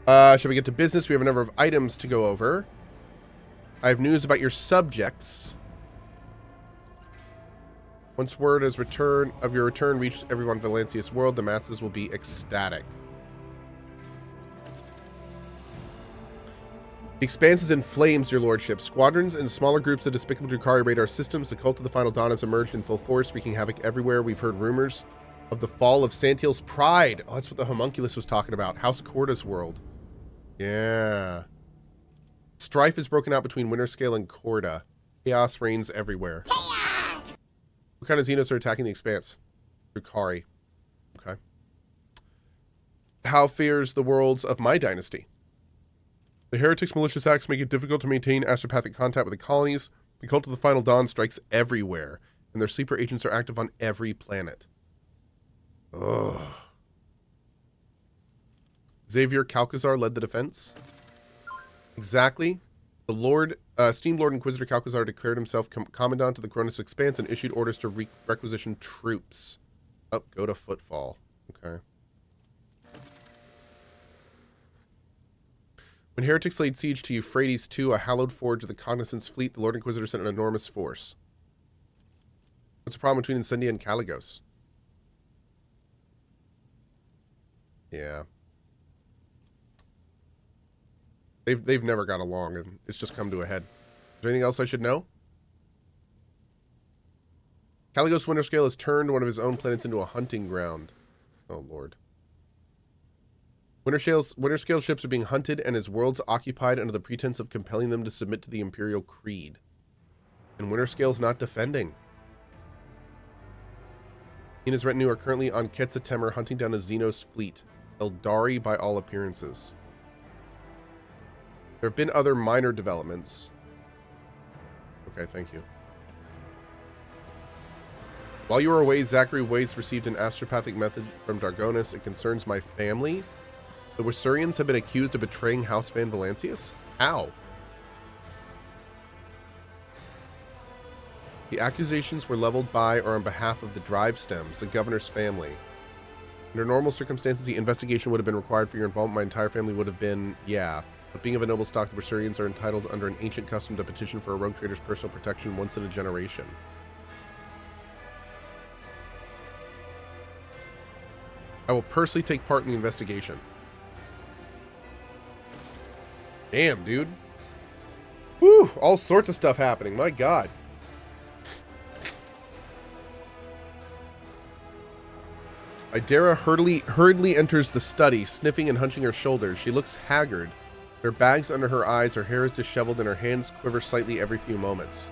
Should we get to business? We have a number of items to go over. I have news about your subjects. Once word of your return reaches everyone in Valancia's world, the masses will be ecstatic. The Expanse is in flames, your lordship. Squadrons and smaller groups of despicable Drukhari raid our systems. The cult of the Final Dawn has emerged in full force, wreaking havoc everywhere. We've heard rumors of the fall of Santiel's pride. Oh, that's what the homunculus was talking about. House Corda's world. Yeah. Strife is broken out between Winterscale and Corda. Chaos reigns everywhere. Chaos! What kind of Xenos are attacking the Expanse? Drukhari. Okay. How fares the worlds of my dynasty? The heretics' malicious acts make it difficult to maintain astropathic contact with the colonies. The cult of the Final Dawn strikes everywhere, and their sleeper agents are active on every planet. Ugh. Xavier Calcazar led the defense. Exactly. The esteemed Lord Inquisitor Calcazar declared himself commandant of the Cronus Expanse and issued orders to requisition troops. Oh, go to Footfall. Okay. When heretics laid siege to Euphrates II, a hallowed forge of the Cognizance fleet, the Lord Inquisitor sent an enormous force. What's the problem between Incendia and Caligos? Yeah. They've never got along, and it's just come to a head. Is there anything else I should know? Caligos Winterscale has turned one of his own planets into a hunting ground. Oh, Lord. Winterscale ships are being hunted and his worlds occupied under the pretense of compelling them to submit to the Imperial Creed. And Winterscale's not defending. He and his retinue are currently on Quetzaltemer hunting down a Xenos fleet. Aeldari by all appearances. There have been other minor developments. Okay, thank you. While you were away, Zachary Waits received an astropathic message from Dargonis. It concerns my family. The Wasurians have been accused of betraying House Van Valancius? How? The accusations were leveled by or on behalf of the Drive Stems, the governor's family. Under normal circumstances, the investigation would have been required for your involvement. My entire family would have been, yeah. But being of a noble stock, the Wasurians are entitled under an ancient custom to petition for a rogue trader's personal protection once in a generation. I will personally take part in the investigation. Damn, dude. Woo! All sorts of stuff happening. My God. Idira hurriedly enters the study, sniffing and hunching her shoulders. She looks haggard. There are bags under her eyes, her hair is disheveled, and her hands quiver slightly every few moments.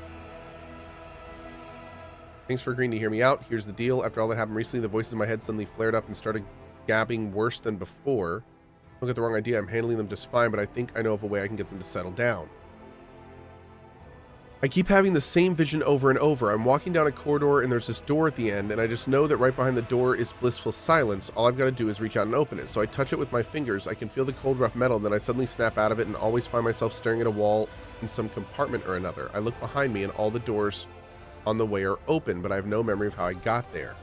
Thanks for agreeing to hear me out. Here's the deal. After all that happened recently, the voices in my head suddenly flared up and started gabbing worse than before. Don't get the wrong idea. I'm handling them just fine, but I think I know of a way I can get them to settle down. I keep having the same vision over and over. I'm walking down a corridor and there's this door at the end, and I just know that right behind the door is blissful silence. All I've got to do is reach out and open it. So I touch it with my fingers. I can feel the cold, rough metal, and then I suddenly snap out of it and always find myself staring at a wall in some compartment or another. I look behind me and all the doors on the way are open, but I have no memory of how I got there.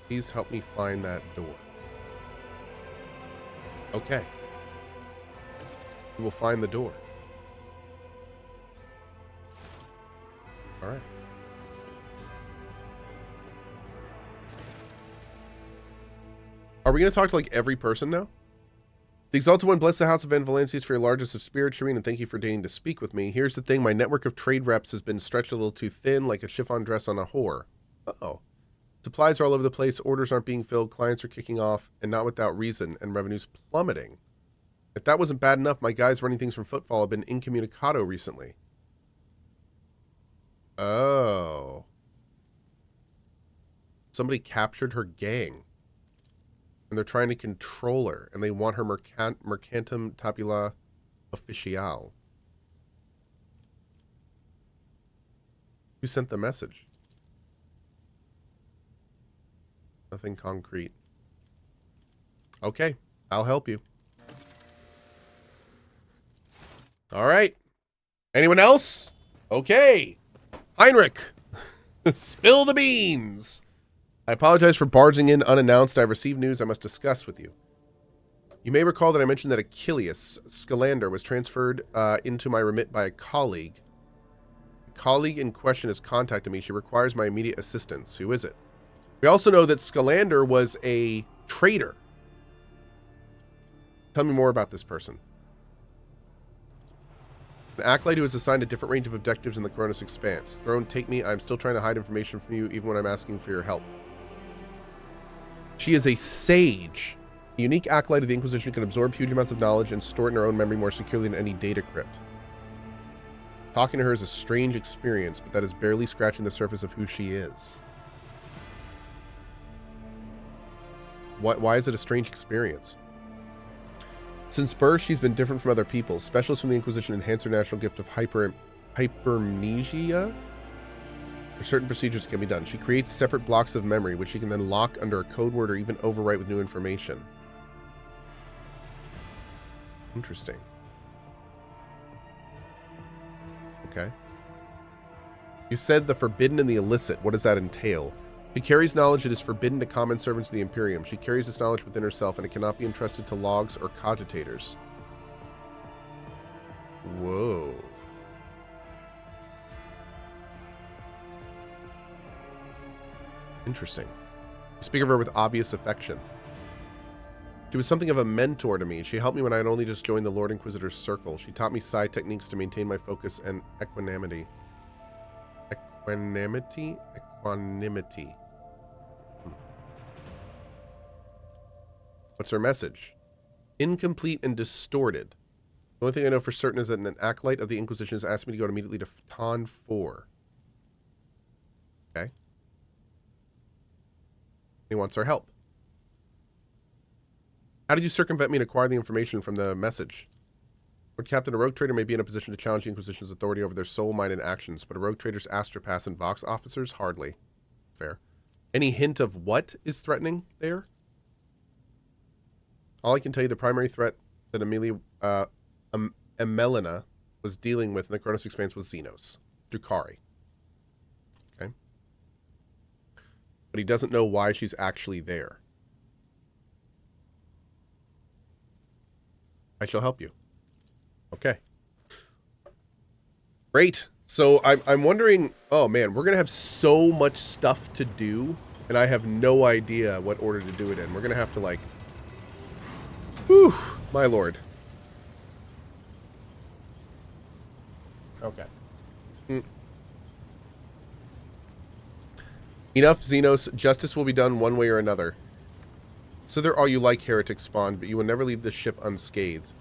Please help me find that door. Okay. We will find the door. All right. Are we going to talk to like every person now? The Exalted One, bless the House of Van Valancius for your largest of spirit, Shireen, and thank you for deigning to speak with me. Here's the thing, my network of trade reps has been stretched a little too thin, like a chiffon dress on a whore. Uh-oh. Supplies are all over the place, orders aren't being filled, clients are kicking off, and not without reason, and revenue's plummeting. If that wasn't bad enough, my guys running things from Footfall have been incommunicado recently. Oh. Somebody captured her gang. And they're trying to control her. And they want her Mercantum Tabula Official. Who sent the message? Nothing concrete. Okay. I'll help you. All right. Anyone else? Okay. Heinrix, spill the beans. I apologize for barging in unannounced. I've received news I must discuss with you. You may recall that I mentioned that Achilles Scalander was transferred into my remit by a colleague. The colleague in question has contacted me. She requires my immediate assistance. Who is it? We also know that Scalander was a traitor. Tell me more about this person. An acolyte who is assigned a different range of objectives in the Coronis Expanse. Throne, take me. I'm still trying to hide information from you, even when I'm asking for your help. She is a sage. A unique acolyte of the Inquisition can absorb huge amounts of knowledge and store it in her own memory more securely than any data crypt. Talking to her is a strange experience, but that is barely scratching the surface of who she is. Why is it a strange experience? Since birth, she's been different from other people. Specialists from the Inquisition enhance her natural gift of hypermnesia. For certain procedures can be done. She creates separate blocks of memory, which she can then lock under a code word or even overwrite with new information. Interesting. Okay. You said the forbidden and the illicit. What does that entail? She carries knowledge that is forbidden to common servants of the Imperium. She carries this knowledge within herself, and it cannot be entrusted to logs or cogitators. Whoa. Interesting. Speak of her with obvious affection. She was something of a mentor to me. She helped me when I had only just joined the Lord Inquisitor's circle. She taught me psi techniques to maintain my focus and equanimity. Equanimity? Equanimity. What's her message? Incomplete and distorted. The only thing I know for certain is that an acolyte of the Inquisition has asked me to go immediately to Ton 4. Okay. He wants our help. How did you circumvent me and acquire the information from the message? Lord Captain, a rogue trader may be in a position to challenge the Inquisition's authority over their soul, mind, and actions, but a rogue trader's Astropass and Vox officers? Hardly. Fair. Any hint of what is threatening there? All I can tell you, the primary threat that Emelina was dealing with in the Coronis Expanse was Xenos. Drukhari. Okay? But he doesn't know why she's actually there. I shall help you. Okay. Great. So I'm wondering, oh man, we're going to have so much stuff to do, and I have no idea what order to do it in. We're going to have to like, whew, my lord. Okay. Enough, Xenos. Justice will be done one way or another. So they're all you like, heretic spawn, but you will never leave this ship unscathed.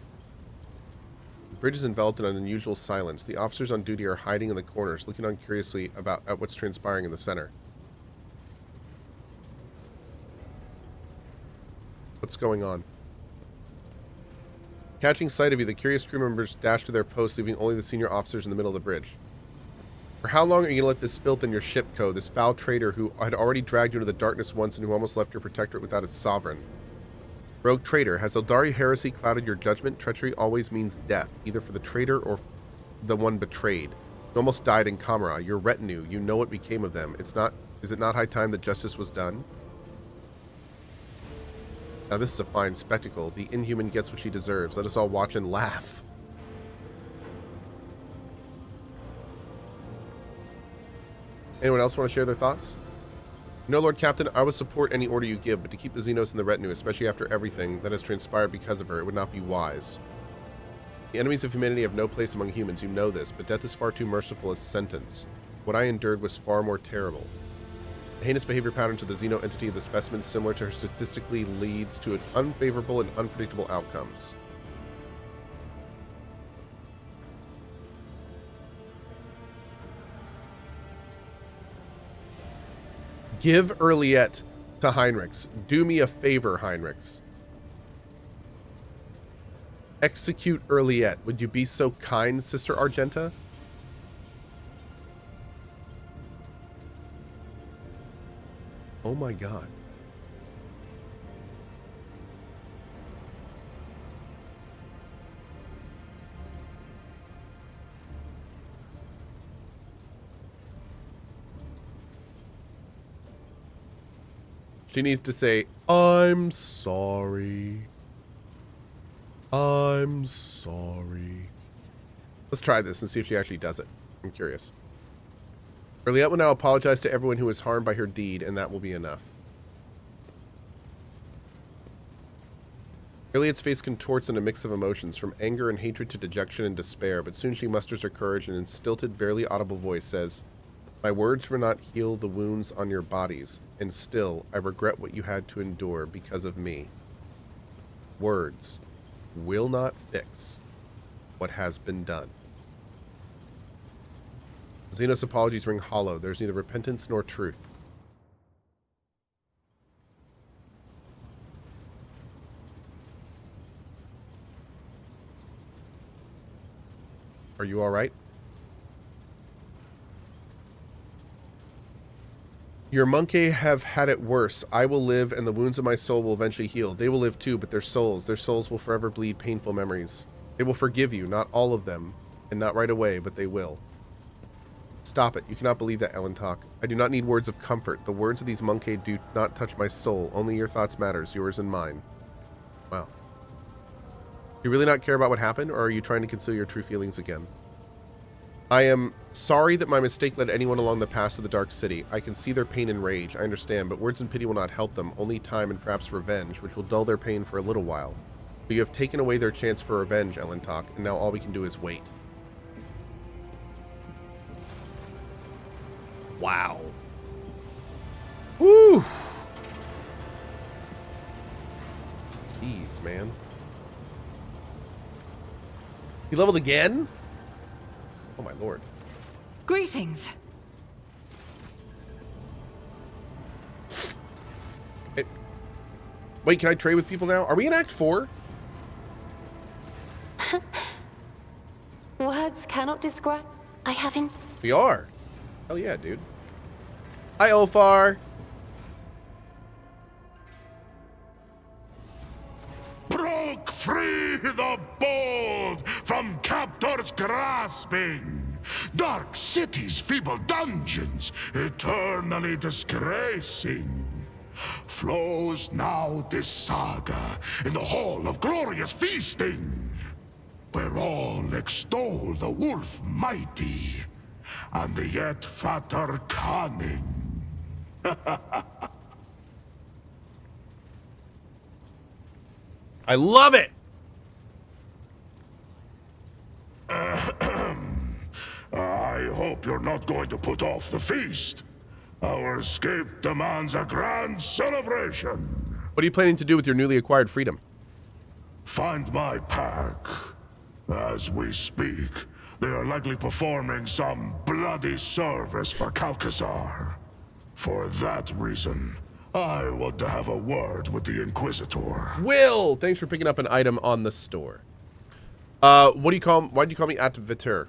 The bridge is enveloped in an unusual silence. The officers on duty are hiding in the corners, looking on curiously at what's transpiring in the center. What's going on? Catching sight of you, the curious crew members dash to their posts, leaving only the senior officers in the middle of the bridge. For how long are you going to let this filth in your ship, Cohh, this foul traitor who had already dragged you into the darkness once and who almost left your protectorate without its sovereign? Rogue traitor, has Aeldari heresy clouded your judgment? Treachery always means death, either for the traitor or the one betrayed. You almost died in Kamara. Your retinue, you know what became of them. Is it not high time that justice was done? Now this is a fine spectacle. The inhuman gets what she deserves. Let us all watch and laugh. Anyone else want to share their thoughts? No, Lord Captain, I would support any order you give, but to keep the Xenos in the retinue, especially after everything that has transpired because of her, it would not be wise. The enemies of humanity have no place among humans, you know this, but death is far too merciful as sentence. What I endured was far more terrible. The heinous behavior patterns of the Xeno entity of the specimen similar to her statistically leads to unfavorable and unpredictable outcomes. Give Earliette to Heinrix. Do me a favor, Heinrix. Execute Earliette. Would you be so kind, Sister Argenta? Oh my god. She needs to say, I'm sorry. I'm sorry. Let's try this and see if she actually does it. I'm curious. Earliette will now apologize to everyone who was harmed by her deed, and that will be enough. Earliette's face contorts in a mix of emotions, from anger and hatred to dejection and despair, but soon she musters her courage and in stilted, barely audible voice says, "My words will not heal the wounds on your bodies, and still I regret what you had to endure because of me. Words will not fix what has been done." Xenos' apologies ring hollow. There's neither repentance nor truth. Are you all right? Your monkey have had it worse. I will live, and the wounds of my soul will eventually heal. They will live too, but their souls will forever bleed painful memories. They will forgive you, not all of them, and not right away, but they will. Stop it. You cannot believe that, Elentok. I do not need words of comfort. The words of these monkey do not touch my soul. Only your thoughts matters, yours and mine. Wow. Do you really not care about what happened, or are you trying to conceal your true feelings again? I am sorry that my mistake led anyone along the path to the Dark City. I can see their pain and rage, I understand, but words and pity will not help them. Only time and perhaps revenge, which will dull their pain for a little while. But you have taken away their chance for revenge, Elentok, and now all we can do is wait. Wow. Woo! Jeez, man. You leveled again? Oh my lord. Greetings. Hey. Wait, can I trade with people now? Are we in Act 4? Words cannot describe. I haven't. We are. Hell yeah, dude. Hi, Ulfar. Broke free the bold from captors grasping. Dark cities, feeble dungeons, eternally disgracing. Flows now this saga in the hall of glorious feasting, where all extol the wolf mighty and the yet fatter cunning. I love it. I hope you're not going to put off the feast. Our escape demands a grand celebration. What are you planning to do with your newly acquired freedom? Find my pack. As we speak, they are likely performing some bloody service for Calcazar. For that reason, I want to have a word with the Inquisitor. Will, thanks for picking up an item on the store. Why do you call me Atvitur?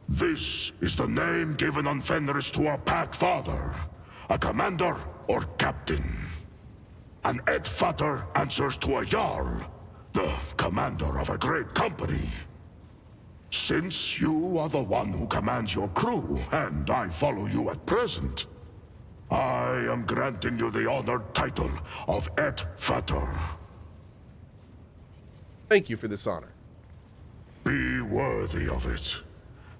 This is the name given on Fenris to a pack father, a commander or captain. An Edfater answers to a Jarl, the commander of a great company. Since you are the one who commands your crew, and I follow you at present, I am granting you the honored title of Edfater. Thank you for this honor. Be worthy of it,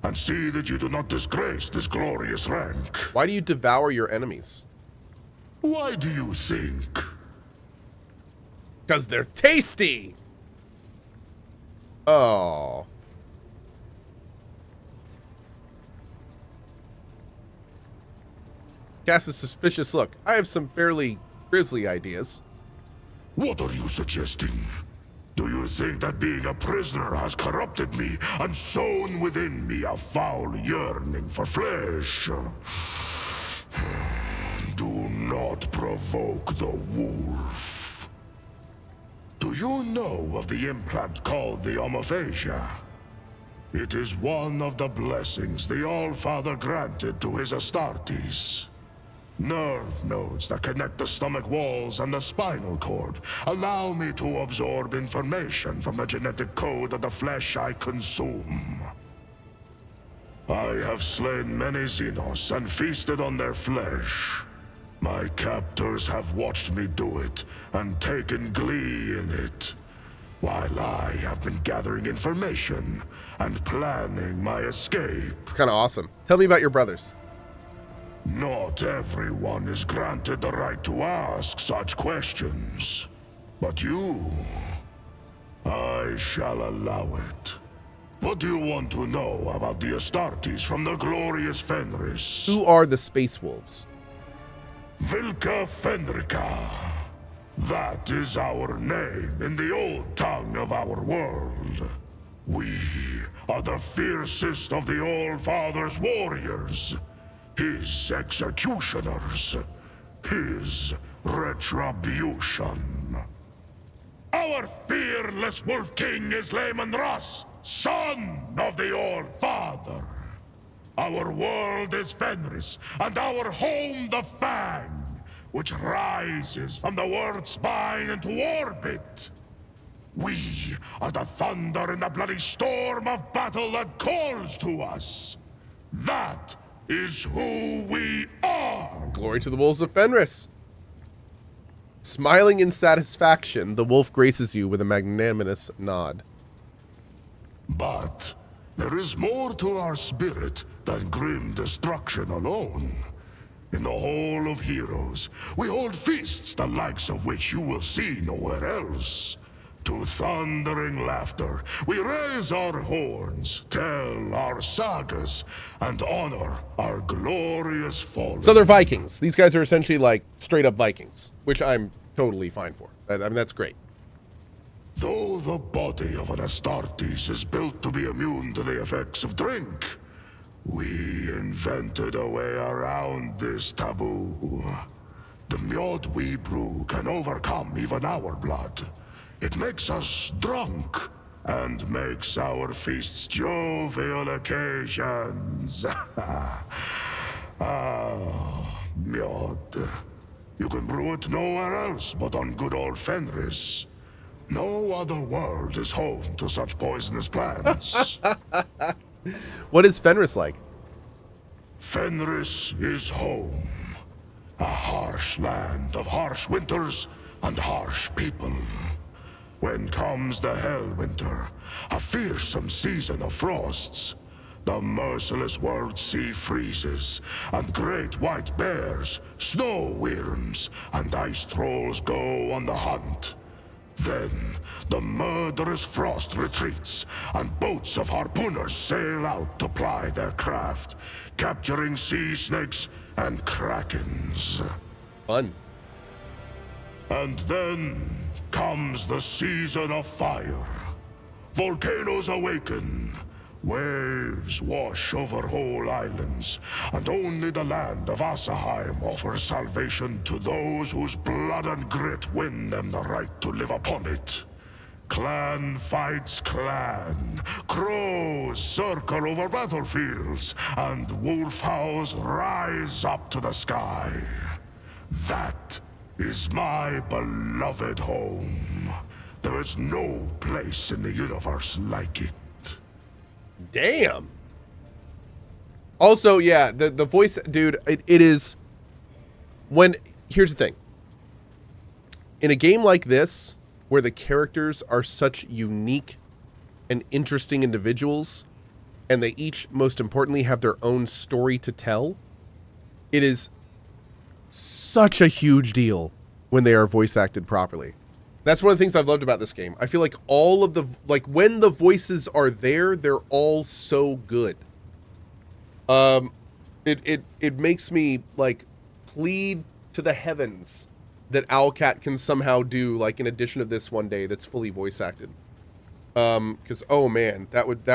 and see that you do not disgrace this glorious rank. Why do you devour your enemies? Why do you think? Because they're tasty! Oh. Cast a suspicious look. I have some fairly grisly ideas. What are you suggesting? Do you think that being a prisoner has corrupted me and sown within me a foul yearning for flesh? Do not provoke the wolf. Do you know of the implant called the Omophagia? It is one of the blessings the Allfather granted to his Astartes. Nerve nodes that connect the stomach walls and the spinal cord allow me to absorb information from the genetic code of the flesh I consume. I have slain many Xenos and feasted on their flesh. My captors have watched me do it and taken glee in it. while I have been gathering information and planning my escape. It's kind of awesome. Tell me about your brothers. Not everyone is granted the right to ask such questions. But you, I shall allow it. What do you want to know about the Astartes from the glorious Fenris? Who are the Space Wolves? Vilka Fenrica. That is our name in the old tongue of our world. We are the fiercest of the All-Father's warriors. His executioners. His retribution. Our fearless Wolf King is Leman Russ, son of the All-Father. Our world is Fenris, and our home the Fang, which rises from the world's spine into orbit. We are the thunder in the bloody storm of battle that calls to us. That is who we are. Glory to the Wolves of Fenris. Smiling in satisfaction, the wolf graces you with a magnanimous nod. But there is more to our spirit than grim destruction alone. In the Hall of Heroes, we hold feasts the likes of which you will see nowhere else. To thundering laughter, we raise our horns, tell our sagas, and honor our glorious fallen. So they're Vikings. These guys are essentially like straight up Vikings, which I'm totally fine for. I mean, that's great. Though the body of an Astartes is built to be immune to the effects of drink, we invented a way around this taboo. The mead we brew can overcome even our blood. It makes us drunk, and makes our feasts jovial occasions. Mead. You can brew it nowhere else but on good old Fenris. No other world is home to such poisonous plants. What is Fenris like? Fenris is home. A harsh land of harsh winters and harsh people. When comes the Hellwinter, a fearsome season of frosts, the merciless world sea freezes, and great white bears, snow wyrms, and ice trolls go on the hunt. Then, the murderous frost retreats, and boats of harpooners sail out to ply their craft, capturing sea snakes and krakens. Fun. And then comes the season of fire. Volcanoes awaken. Waves wash over whole islands, and only the land of Asaheim offers salvation to those whose blood and grit win them the right to live upon it. Clan fights clan. Crows circle over battlefields, and wolf howls rise up to the sky. That is my beloved home. There is no place in the universe like it. Damn. Also, yeah, the voice, dude, it is when, here's the thing. In a game like this, where the characters are such unique and interesting individuals, and they each, most importantly, have their own story to tell, it is such a huge deal when they are voice acted properly. That's one of the things I've loved about this game. I feel like all of the, like, when the voices are there, they're all so good. It makes me, like, plead to the heavens that Owlcat can somehow do, like, an edition of this one day that's fully voice acted. Because, oh man, that would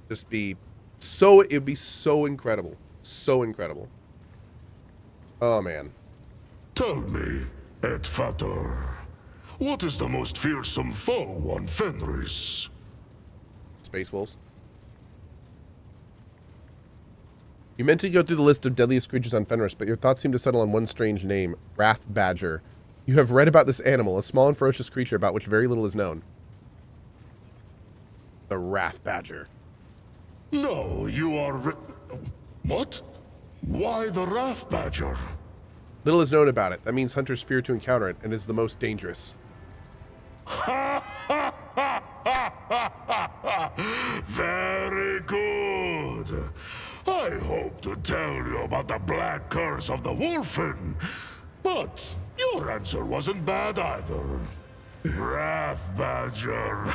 just be so, it'd be so incredible. So incredible. Oh man. Tell me, Ed Fatter, what is the most fearsome foe on Fenris? Space Wolves. You meant to go through the list of deadliest creatures on Fenris, but your thoughts seem to settle on one strange name, Wrath Badger. You have read about this animal, a small and ferocious creature about which very little is known. The Wrath Badger. No, you are... What? Why the Wrath Badger? Little is known about it. That means hunters fear to encounter it and is the most dangerous. Ha ha ha! Very good. I hope to tell you about the black curse of the Wolfen, but your answer wasn't bad either. Wrath Badger.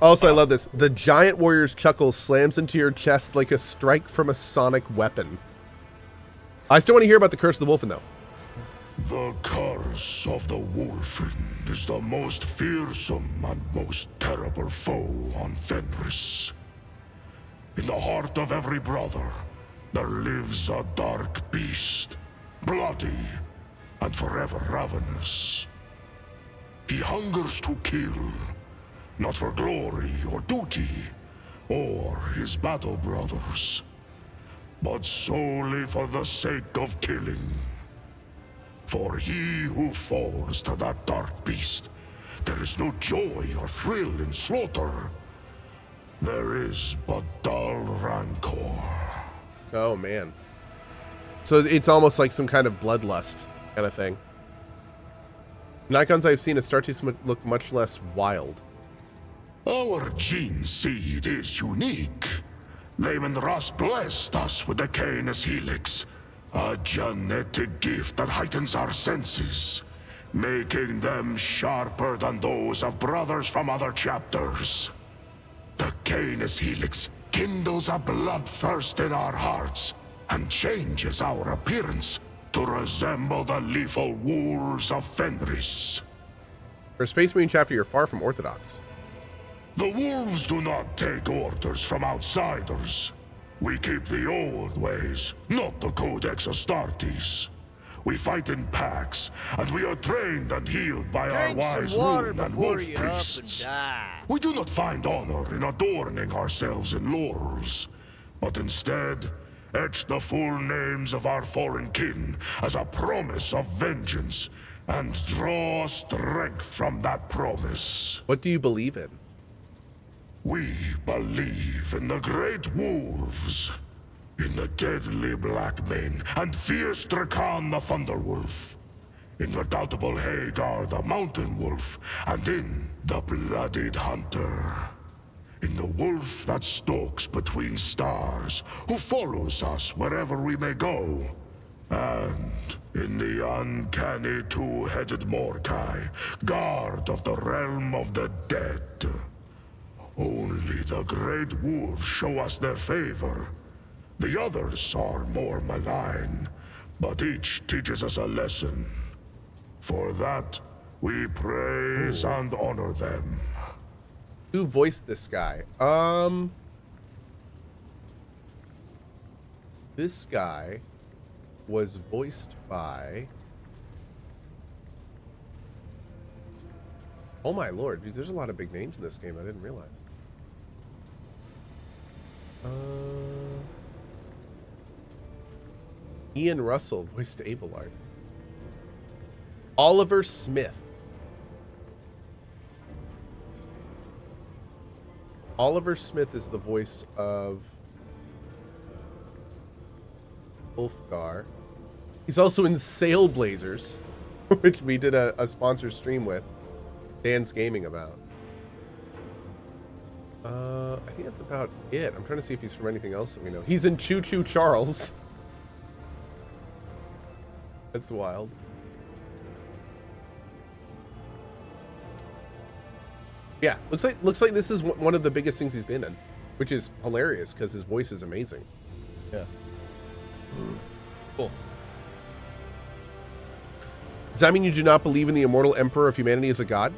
Also, I love this. The giant warrior's chuckle slams into your chest like a strike from a sonic weapon. I still want to hear about the curse of the Wolfen, though. The curse of the Wolfen is the most fearsome and most terrible foe on Fenris. In the heart of every brother, there lives a dark beast, bloody and forever ravenous. He hungers to kill, not for glory or duty, or his battle brothers, but solely for the sake of killing. For he who falls to that dark beast, there is no joy or thrill in slaughter. There is but dull rancor. Oh, man. So it's almost like some kind of bloodlust kind of thing. In icons I've seen, it starts to look much less wild. Our gene seed is unique. Lehman Ross blessed us with the Canis Helix, a genetic gift that heightens our senses, making them sharper than those of brothers from other chapters. The Canis Helix kindles a bloodthirst in our hearts and changes our appearance to resemble the lethal wolves of Fenris. For a Space Marine chapter, you're far from orthodox. The wolves do not take orders from outsiders. We keep the old ways, not the Codex Astartes. We fight in packs, and we are trained and healed by our wise rune and wolf priests. We do not find honor in adorning ourselves in laurels, but instead etch the full names of our fallen kin as a promise of vengeance, and draw strength from that promise. What do you believe in? We believe in the great wolves, in the deadly Blackmane and fierce Drakan the Thunderwolf, in redoubtable Hagar the Mountain Wolf, and in the Bloodied Hunter. In the wolf that stalks between stars, who follows us wherever we may go. And in the uncanny two-headed Mordkai, guard of the realm of the dead. Only the great wolves show us their favor. The others are more malign, but each teaches us a lesson. For that, we praise and honor them. Who voiced this guy? This guy was voiced by... Oh my lord, dude, there's a lot of big names in this game I didn't realize. Ian Russell voiced Abelard. Oliver Smith. Oliver Smith is the voice of Ulfar. He's also in Sailblazers, which we did a sponsor stream with Dan's Gaming about. I think that's about it. I'm trying to see if he's from anything else that we know. He's in Choo Choo Charles. That's wild. Yeah, looks like this is one of the biggest things he's been in, which is hilarious because his voice is amazing. Yeah. Cool. Does that mean you do not believe in the immortal emperor of humanity as a god?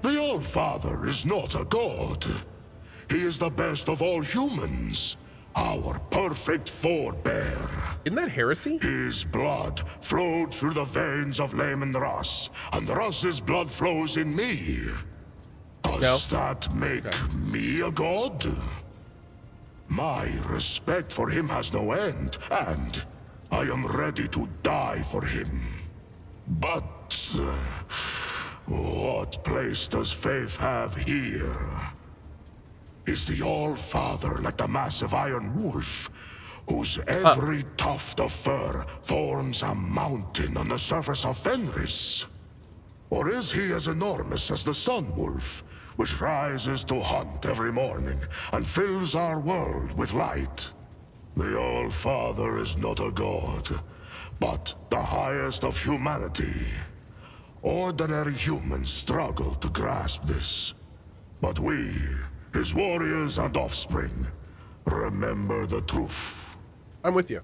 The All-Father is not a god. He is the best of all humans, our perfect forebear. Isn't that heresy? His blood flowed through the veins of Lehman Ross, and Ross's blood flows in me. Does that make me a god? My respect for him has no end, and I am ready to die for him. But what place does faith have here? Is the All-Father like the massive iron wolf, whose every tuft of fur forms a mountain on the surface of Fenris? Or is he as enormous as the sun wolf, which rises to hunt every morning and fills our world with light? The All-Father is not a god, but the highest of humanity. Ordinary humans struggle to grasp this. But we, his warriors and offspring, remember the truth. I'm with you.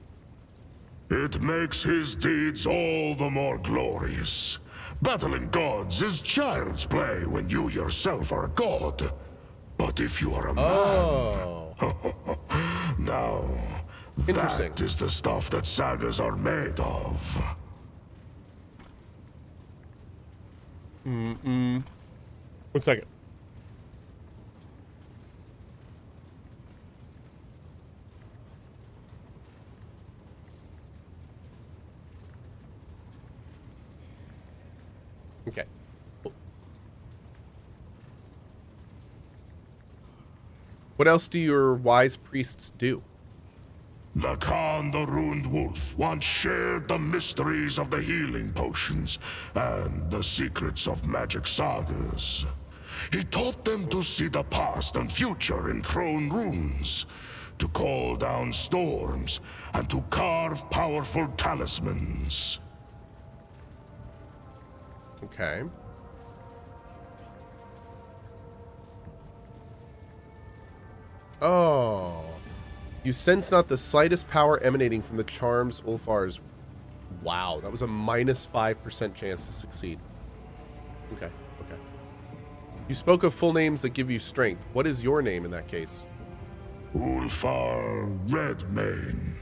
It makes his deeds all the more glorious. Battling gods is child's play when you yourself are a god. But if you are a man... Now, Interesting. that is the stuff that sagas are made of. One second. Okay. What else do your wise priests do? Lacan the Ruined Wolf once shared the mysteries of the healing potions and the secrets of magic sagas. He taught them to see the past and future in thrown runes, to call down storms, and to carve powerful talismans. Okay. Oh. You sense not the slightest power emanating from the charms Ulfar's. Wow, that was a -5% chance to succeed. Okay, okay. You spoke of full names that give you strength. What is your name in that case? Ulfar Redmane.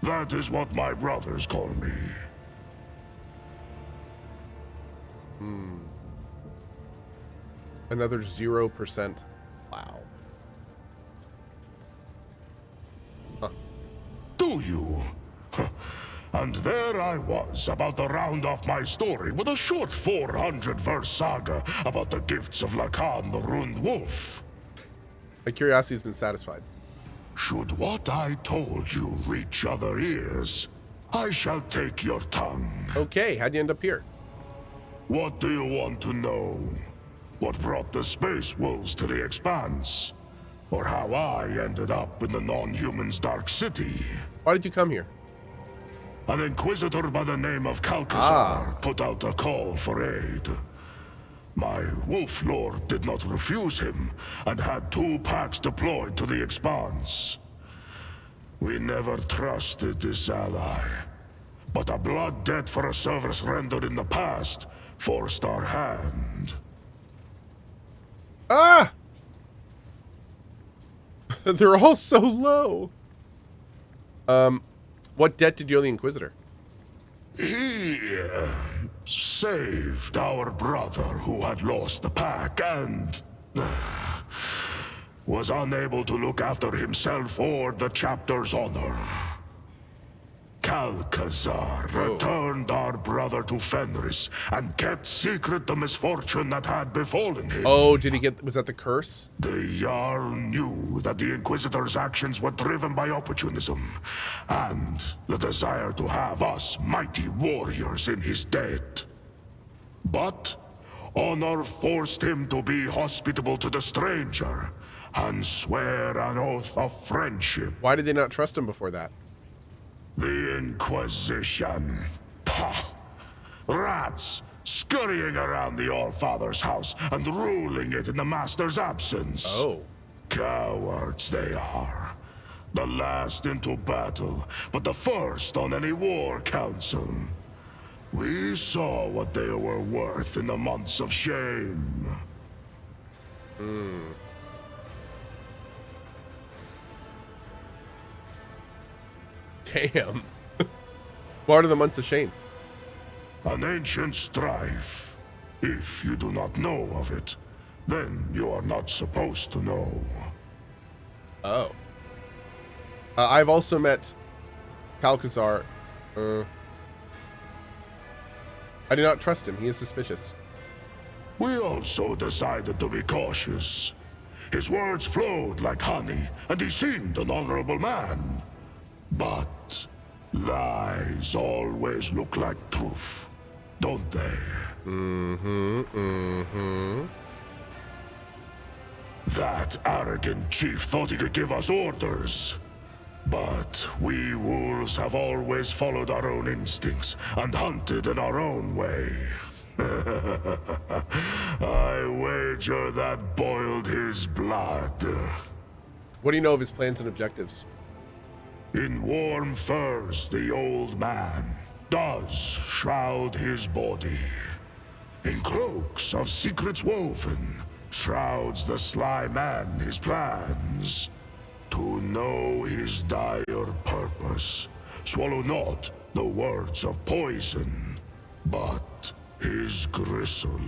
That is what my brothers call me. Another 0%. Wow. Do you? And there I was, about to round off my story with a short 400-verse saga about the gifts of Lacan the Ruined Wolf. My curiosity has been satisfied. Should what I told you reach other ears, I shall take your tongue. Okay, how'd you end up here? What do you want to know? What brought the Space Wolves to the Expanse? Or how I ended up in the non-human's Dark City? Why did you come here? An Inquisitor by the name of Calcazar put out a call for aid. My Wolf Lord did not refuse him, and had 2 packs deployed to the Expanse. We never trusted this ally, but a blood debt for a service rendered in the past forced our hand. Ah! They're all so low. What debt did you owe the Inquisitor? He saved our brother who had lost the pack and was unable to look after himself or the chapter's honor. Calcazar returned our brother to Fenris and kept secret the misfortune that had befallen him. Oh, did he get... Was that the curse? The Jarl knew that the Inquisitor's actions were driven by opportunism and the desire to have us mighty warriors in his debt. But honor forced him to be hospitable to the stranger and swear an oath of friendship. Why did they not trust him before that? The Inquisition. Pah! Rats scurrying around the All-Father's house and ruling it in the Master's absence. Oh. Cowards they are. The last into battle, but the first on any war council. We saw what they were worth in the months of shame. Damn. What are the months of shame? An ancient strife. If you do not know of it, then you are not supposed to know. Oh. I've also met Calcazar. I do not trust him. He is suspicious. We also decided to be cautious. His words flowed like honey, and he seemed an honorable man. But lies always look like truth, don't they? That arrogant chief thought he could give us orders. But we wolves have always followed our own instincts and hunted in our own way. I wager that boiled his blood. What do you know of his plans and objectives? In warm furs, the old man does shroud his body. In cloaks of secrets woven, shrouds the sly man his plans. To know his dire purpose, swallow not the words of poison, but his gristle.